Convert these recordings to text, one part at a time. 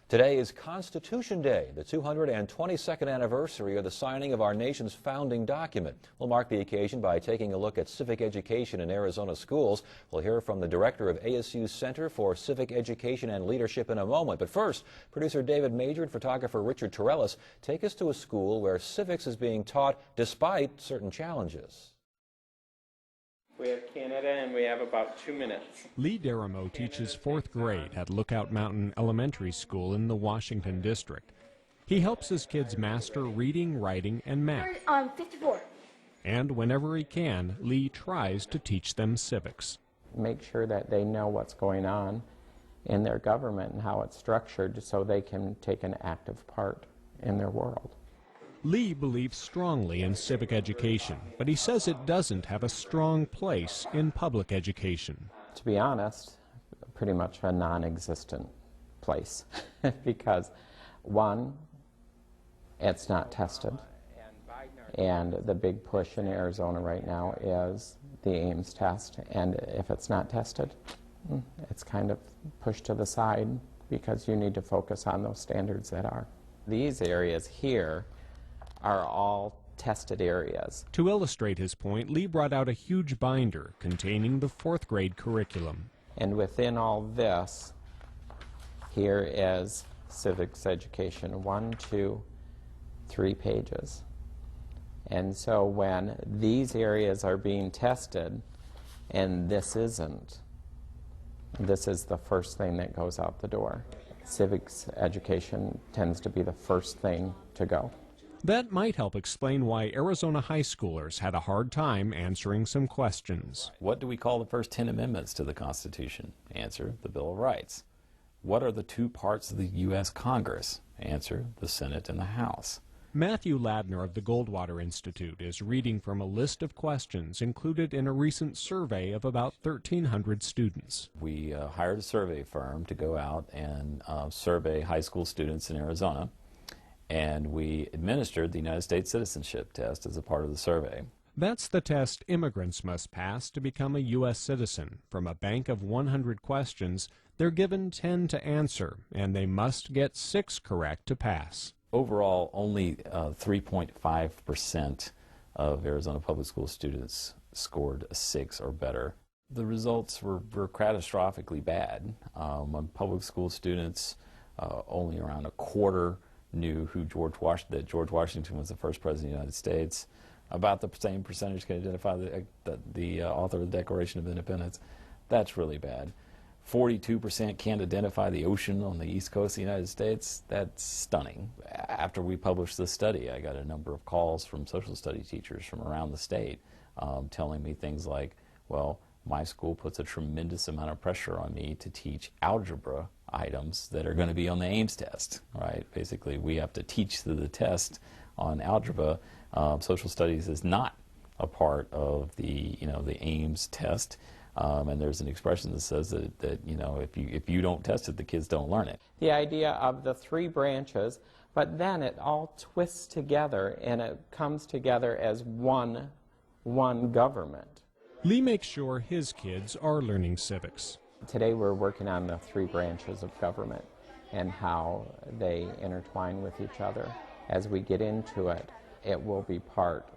Today is Constitution Day, the 222nd anniversary of the signing of our nation's founding document. We'll mark the occasion by taking a look at civic education in Arizona schools. We'll hear from the director of ASU's Center for Civic Education and Leadership in a moment. But first, producer David Major and photographer Richard Torellis take us to a school where civics is being taught despite certain challenges. We have Canada, and we have about 2 minutes. Lee Deramo teaches fourth grade at Lookout Mountain Elementary School in the Washington District. He helps his kids master reading, writing, and math. 54. And whenever he can, Lee tries to teach them civics. Make sure that they know what's going on in their government and how it's structured so they can take an active part in their world. Lee believes strongly in civic education, but he says it doesn't have a strong place in public education. To be honest, pretty much a non-existent place because, one, it's not tested, and the big push in Arizona right now is the Ames test, and if it's not tested, it's kind of pushed to the side because you need to focus on those standards that are. These areas here are all tested areas. To illustrate his point, Lee brought out a huge binder containing the fourth grade curriculum. And within all this, here is civics education, 1, 2, 3 pages. And so when these areas are being tested and this isn't, this is the first thing that goes out the door. Civics education tends to be the first thing to go. That might help explain why Arizona high schoolers had a hard time answering some questions. What do we call the first 10 amendments to the Constitution? Answer, the Bill of Rights. What are the two parts of the U.S. Congress? Answer, the Senate and the House. Matthew Ladner of the Goldwater Institute is reading from a list of questions included in a recent survey of about 1,300 students. We hired a survey firm to go out and survey high school students in Arizona, and we administered the United States citizenship test as a part of the survey. That's the test immigrants must pass to become a U.S. citizen. From a bank of 100 questions, they're given 10 to answer, and they must get 6 correct to pass. Overall, only 3.5% of Arizona public school students scored a 6 or better. The results were catastrophically bad. On public school students, only around a quarter knew who George Washington was the first president of the United States. About the same percentage can identify the author of the Declaration of Independence. That's really bad. 42% can't identify the ocean on the east coast of the United States. That's stunning. After we published this study, I got a number of calls from social studies teachers from around the state telling me things like, well, my school puts a tremendous amount of pressure on me to teach algebra items that are going to be on the Ames test, right? Basically, we have to teach the test on algebra. Social studies is not a part of the Ames test, and there's an expression that says that if you don't test it, the kids don't learn it. The idea of the 3 branches, but then it all twists together and it comes together as one government. Lee makes sure his kids are learning civics. Today we're working on the 3 branches of government and how they intertwine with each other. As we get into it, it will be part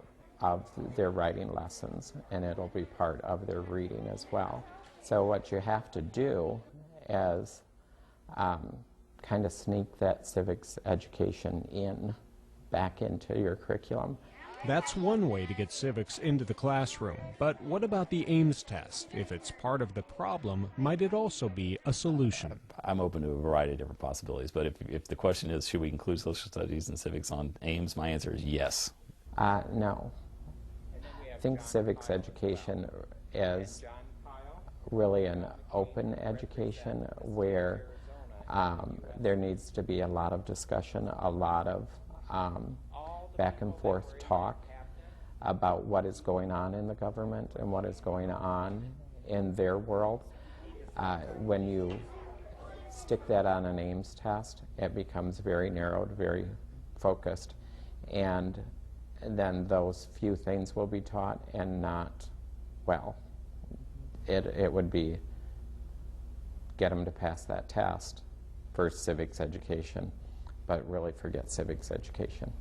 of their writing lessons and it'll be part of their reading as well. So what you have to do is kind of sneak that civics education back into your curriculum. That's one way to get civics into the classroom. But what about the Ames test? If it's part of the problem, might it also be a solution? I'm open to a variety of different possibilities, but if the question is, should we include social studies and civics on Ames, my answer is yes. No. I think civics education is really an open education where there needs to be a lot of discussion, a lot of back and forth talk about what is going on in the government and what is going on in their world. When you stick that on an Ames test, it becomes very narrowed, very focused, and then those few things will be taught and not, well, it would be get them to pass that test for civics education, but really forget civics education.